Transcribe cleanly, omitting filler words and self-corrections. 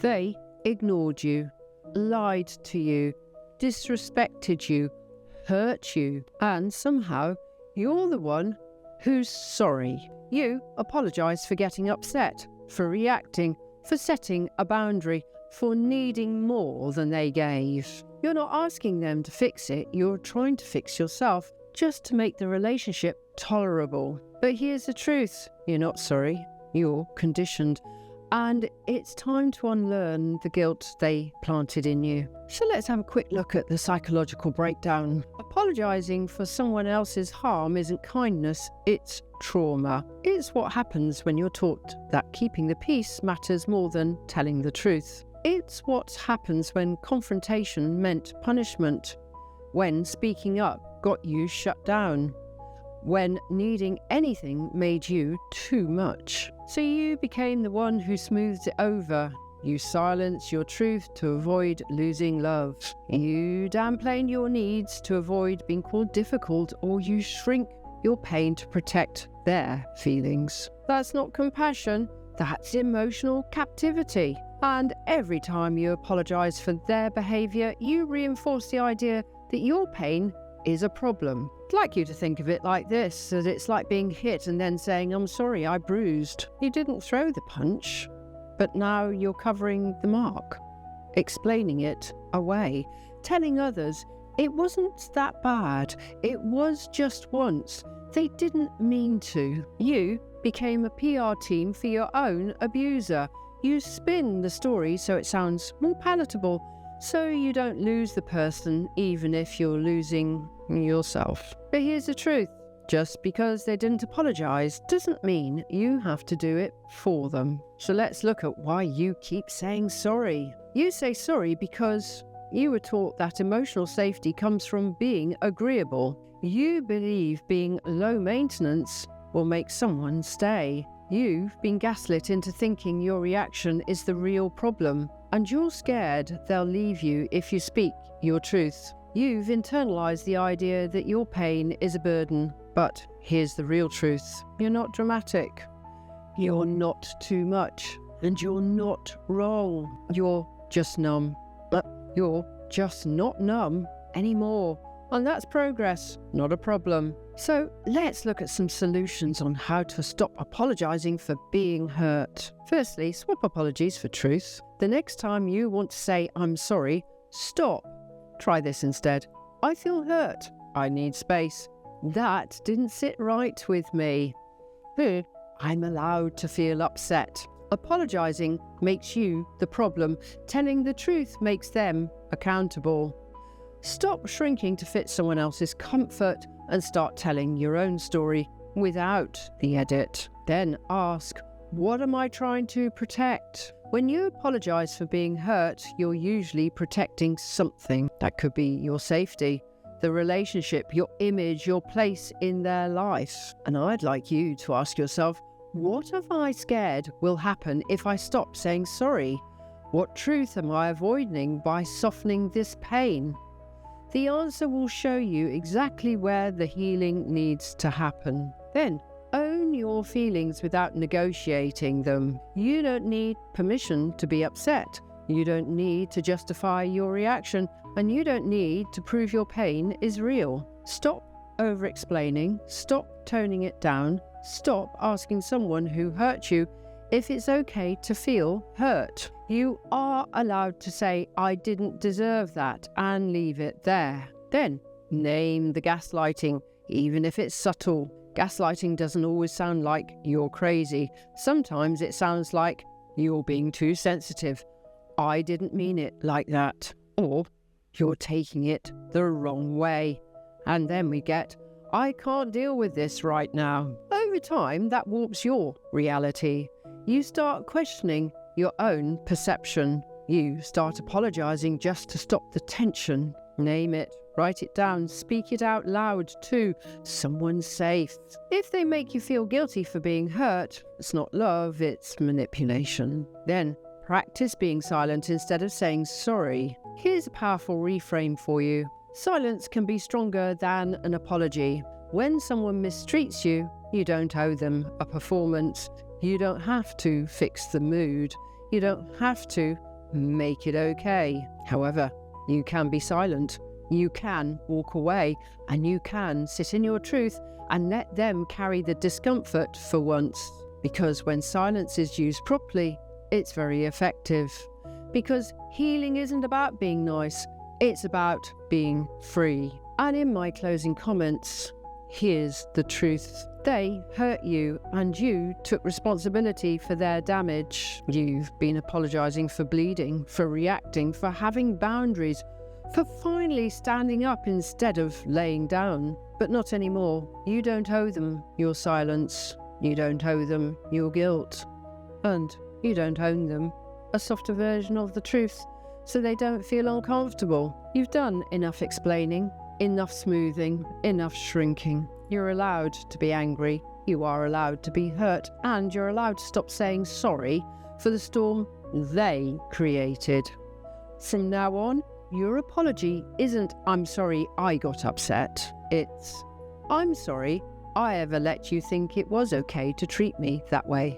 They ignored you, lied to you, disrespected you, hurt you, and somehow you're the one who's sorry. You apologise for getting upset, for reacting, for setting a boundary, for needing more than they gave. You're not asking them to fix it, you're trying to fix yourself just to make the relationship tolerable. But here's the truth, you're not sorry, you're conditioned. And it's time to unlearn the guilt they planted in you. So let's have a quick look at the psychological breakdown. Apologising for someone else's harm isn't kindness, it's trauma. It's what happens when you're taught that keeping the peace matters more than telling the truth. It's what happens when confrontation meant punishment, when speaking up got you shut down, when needing anything made you too much. So you became the one who smoothed it over. You silenced your truth to avoid losing love. You downplayed your needs to avoid being called difficult, or you shrink your pain to protect their feelings. That's not compassion, that's emotional captivity. And every time you apologise for their behaviour, you reinforce the idea that your pain is a problem. I'd like you to think of it like this, that it's like being hit and then saying, "I'm sorry, I bruised." You didn't throw the punch, but now you're covering the mark, explaining it away, telling others it wasn't that bad, it was just once, they didn't mean to. You became a PR team for your own abuser. You spin the story so it sounds more palatable, so you don't lose the person even if you're losing yourself. But here's the truth. Just because they didn't apologise doesn't mean you have to do it for them. So let's look at why you keep saying sorry. You say sorry because you were taught that emotional safety comes from being agreeable. You believe being low maintenance will make someone stay. You've been gaslit into thinking your reaction is the real problem, and you're scared they'll leave you if you speak your truth. You've internalised the idea that your pain is a burden. But here's the real truth. You're not dramatic. You're not too much. And you're not wrong. You're just numb. But you're just not numb anymore. And that's progress, not a problem. So let's look at some solutions on how to stop apologising for being hurt. Firstly, swap apologies for truth. The next time you want to say, "I'm sorry," stop. Try this instead. "I feel hurt. I need space. That didn't sit right with me. I'm allowed to feel upset." Apologising makes you the problem. Telling the truth makes them accountable. Stop shrinking to fit someone else's comfort and start telling your own story without the edit. Then ask, what am I trying to protect? When you apologise for being hurt, you're usually protecting something. That could be your safety, the relationship, your image, your place in their life. And I'd like you to ask yourself, what have I scared will happen if I stop saying sorry? What truth am I avoiding by softening this pain? The answer will show you exactly where the healing needs to happen. Then, own your feelings without negotiating them. You don't need permission to be upset. You don't need to justify your reaction, and you don't need to prove your pain is real. Stop over-explaining, stop toning it down, stop asking someone who hurt you if it's okay to feel hurt. You are allowed to say, "I didn't deserve that," and leave it there. Then, name the gaslighting, even if it's subtle. Gaslighting doesn't always sound like "you're crazy." Sometimes it sounds like "you're being too sensitive," "I didn't mean it like that," or "you're taking it the wrong way." And then we get, "I can't deal with this right now." Over time, that warps your reality. You start questioning your own perception. You start apologising just to stop the tension. Name it, write it down, speak it out loud to someone safe. If they make you feel guilty for being hurt, it's not love, it's manipulation. Then practice being silent instead of saying sorry. Here's a powerful reframe for you. Silence can be stronger than an apology. When someone mistreats you, you don't owe them a performance. You don't have to fix the mood. You don't have to make it okay. However, you can be silent. You can walk away, and you can sit in your truth and let them carry the discomfort for once. Because when silence is used properly, it's very effective. Because healing isn't about being nice, it's about being free. And in my closing comments, here's the truth. They hurt you, and you took responsibility for their damage. You've been apologising for bleeding, for reacting, for having boundaries, for finally standing up instead of laying down. But not anymore. You don't owe them your silence. You don't owe them your guilt. And you don't owe them a softer version of the truth, so they don't feel uncomfortable. You've done enough explaining, enough smoothing, enough shrinking. You're allowed to be angry, you are allowed to be hurt, and you're allowed to stop saying sorry for the storm they created. From now on, your apology isn't "I'm sorry I got upset." It's "I'm sorry I ever let you think it was okay to treat me that way."